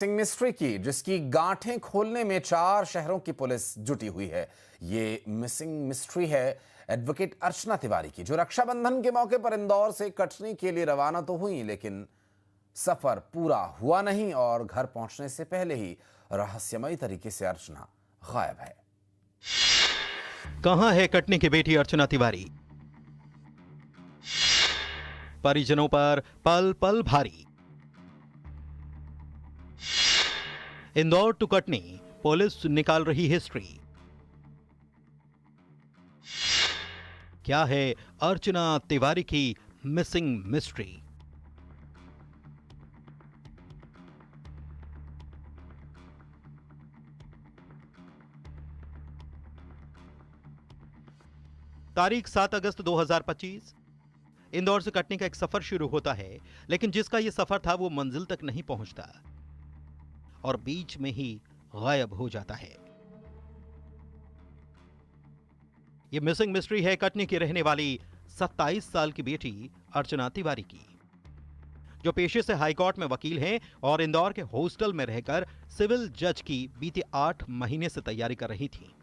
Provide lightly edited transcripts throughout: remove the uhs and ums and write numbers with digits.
Missing mystery की जिसकी गांठें खोलने में 4 शहरों की पुलिस जुटी हुई है। ये मिसिंग मिस्ट्री है एडवोकेट अर्चना तिवारी की, जो रक्षाबंधन के मौके पर इंदौर से कटनी के लिए रवाना तो हुई, लेकिन सफर पूरा हुआ नहीं और घर पहुंचने से पहले ही रहस्यमयी तरीके से अर्चना गायब है। कहां है कटनी की बेटी अर्चना तिवारी? परिजनों पर पल पल भारी। इंदौर टू कटनी पुलिस निकाल रही हिस्ट्री। क्या है अर्चना तिवारी की मिसिंग मिस्ट्री? तारीख 7 अगस्त 2025। इंदौर से कटनी का एक सफर शुरू होता है, लेकिन जिसका यह सफर था वो मंजिल तक नहीं पहुंचता और बीच में ही गायब हो जाता है। यह मिसिंग मिस्ट्री है कटनी की रहने वाली 27 साल की बेटी अर्चना तिवारी की, जो पेशे से हाईकोर्ट में वकील हैं और इंदौर के हॉस्टल में रहकर सिविल जज की बीते 8 महीने से तैयारी कर रही थी।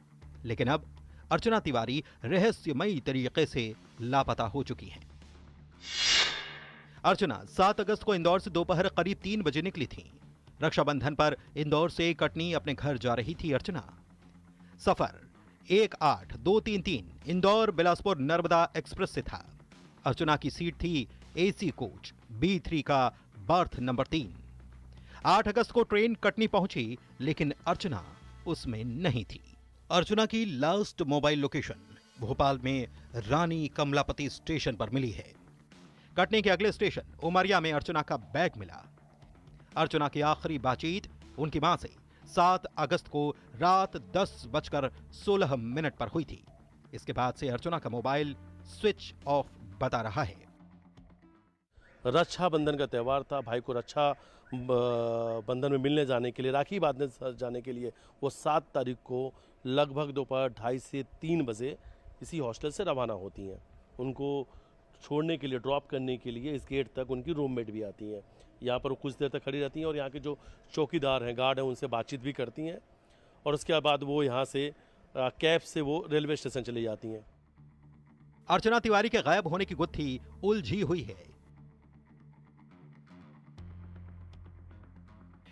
लेकिन अब अर्चना तिवारी रहस्यमयी तरीके से लापता हो चुकी हैं। अर्चना 7 अगस्त को इंदौर से दोपहर करीब 3 बजे निकली थी। रक्षाबंधन पर इंदौर से कटनी अपने घर जा रही थी अर्चना। सफर 18233 इंदौर बिलासपुर नर्मदा एक्सप्रेस से था। अर्चना की सीट थी एसी कोच B3 का बर्थ नंबर 3। 8 अगस्त को ट्रेन कटनी पहुंची, लेकिन अर्चना उसमें नहीं थी। अर्चना की लास्ट मोबाइल लोकेशन भोपाल में रानी कमलापति स्टेशन पर मिली है। कटनी के अगले स्टेशन उमरिया में अर्चना का बैग मिला। अर्चना की आखिरी बातचीत उनकी मां से 7 अगस्त को रात 10:16 पर हुई थी। इसके बाद से अर्चना का मोबाइल स्विच ऑफ बता रहा है। रक्षाबंधन का त्यौहार था, भाई को रक्षा बंधन में मिलने जाने के लिए, राखी बांधने जाने के लिए वो 7 तारीख को लगभग दोपहर 2:30 से 3 बजे इसी हॉस्टल से रवाना होती हैं। उनको छोड़ने के लिए, ड्रॉप करने के लिए इस गेट तक उनकी रूममेट भी आती हैं। यहाँ पर वो कुछ देर तक खड़ी रहती हैं और यहाँ के जो चौकीदार हैं, गार्ड हैं, उनसे बातचीत भी करती हैं और उसके बाद वो यहाँ से कैब से वो रेलवे स्टेशन चली जाती हैं। अर्चना तिवारी के गायब होने की गुत्थी उलझी हुई है।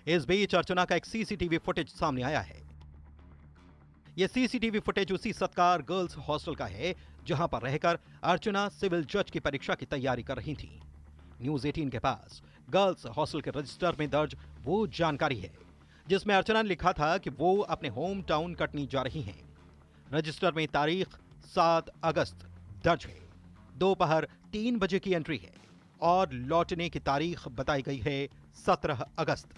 इस बीच अर्चना का एक सीसीटीवी फुटेज सामने आया है। यह सीसीटीवी फुटेज उसी सत्कार गर्ल्स हॉस्टल का है जहां पर रहकर अर्चना सिविल जज की परीक्षा की तैयारी कर रही थी। न्यूज 18 के पास गर्ल्स हॉस्टल के रजिस्टर में दर्ज वो जानकारी है जिसमें अर्चना ने लिखा था कि वो अपने होम टाउन कटनी जा रही हैं। रजिस्टर में तारीख 7 अगस्त दर्ज है। दोपहर 3 बजे की एंट्री है और लौटने की तारीख बताई गई है 17 अगस्त।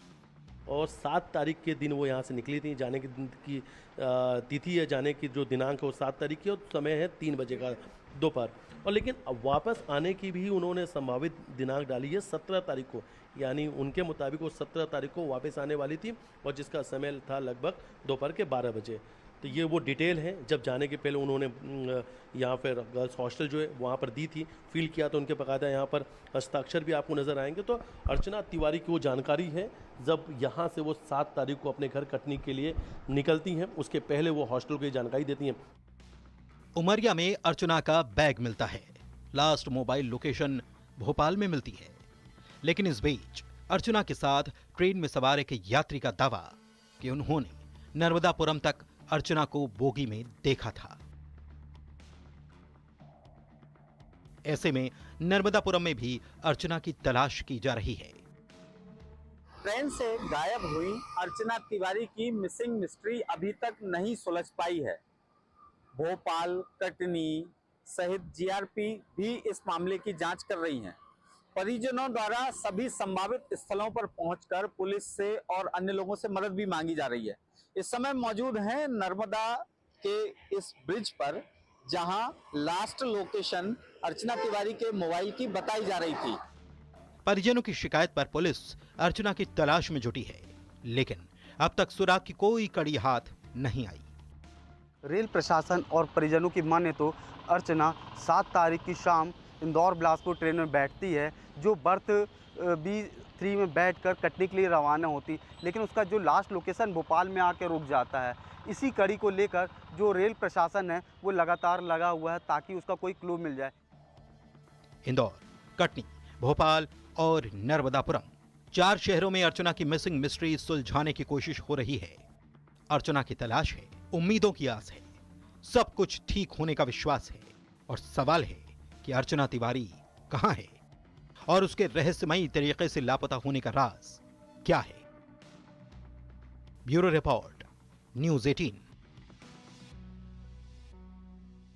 और 7 तारीख के दिन वो यहाँ से निकली थी। जाने की दिन की तिथि है, जाने की जो दिनांक है वो 7 तारीख की और समय है 3 बजे का दोपहर। और लेकिन अब वापस आने की भी उन्होंने संभावित दिनांक डाली है 17 तारीख को, यानी उनके मुताबिक वो 17 तारीख को वापस आने वाली थी और जिसका समय था लगभग दोपहर के 12 बजे। तो ये वो डिटेल है। जब जाने के पहले उन्होंने यहाँ पर गर्ल्स हॉस्टल जो है वहाँ पर दी थी, फील किया तो उनके बकायदा यहाँ पर हस्ताक्षर भी आपको नज़र आएंगे। तो अर्चना तिवारी की वो जानकारी है जब यहाँ से वो 7 तारीख को अपने घर कटनी के लिए निकलती हैं, उसके पहले वो हॉस्टल को जानकारी देती हैं। उमरिया में अर्चना का बैग मिलता है। लास्ट मोबाइल लोकेशन भोपाल में मिलती है। लेकिन इस बीच अर्चना के साथ ट्रेन में सवार एक यात्री का दावा कि उन्होंने नर्मदापुरम तक अर्चना को बोगी में देखा था। ऐसे में नर्मदापुरम में भी अर्चना की तलाश की जा रही है। ट्रेन से गायब हुई अर्चना तिवारी की मिसिंग मिस्ट्री अभी तक नहीं सुलझ पाई है। भोपाल, कटनी सहित जीआरपी भी इस मामले की जांच कर रही हैं। परिजनों द्वारा सभी संभावित स्थलों पर पहुंचकर पुलिस से और अन्य लोगों से मदद भी मांगी जा रही है। इस समय मौजूद हैं नर्मदा के इस ब्रिज पर, जहां लास्ट लोकेशन अर्चना तिवारी के मोबाइल की बताई जा रही थी। परिजनों की शिकायत पर पुलिस अर्चना की तलाश में जुटी है, लेकिन अब तक सुराग की कोई कड़ी हाथ नहीं आई। रेल प्रशासन और परिजनों की माने तो अर्चना 7 तारीख की शाम इंदौर बिलासपुर ट्रेन में बैठती है, जो बर्थ 3 में बैठकर कटनी के लिए रवाना होती, लेकिन उसका जो लास्ट लोकेशन भोपाल में आके रुक जाता है। इसी कड़ी को लेकर जो रेल प्रशासन है वो लगातार लगा हुआ है ताकि उसका कोई क्लू मिल जाए। इंदौर, कटनी, भोपाल और नर्मदापुरम, 4 शहरों में अर्चना की मिसिंग मिस्ट्री सुलझाने की कोशिश हो रही है। अर्चना की तलाश है, उम्मीदों की आस है, सब कुछ ठीक होने का विश्वास है और सवाल है कि अर्चना तिवारी कहां है और उसके रहस्यमयी तरीके से लापता होने का राज क्या है। Bureau report, news 18।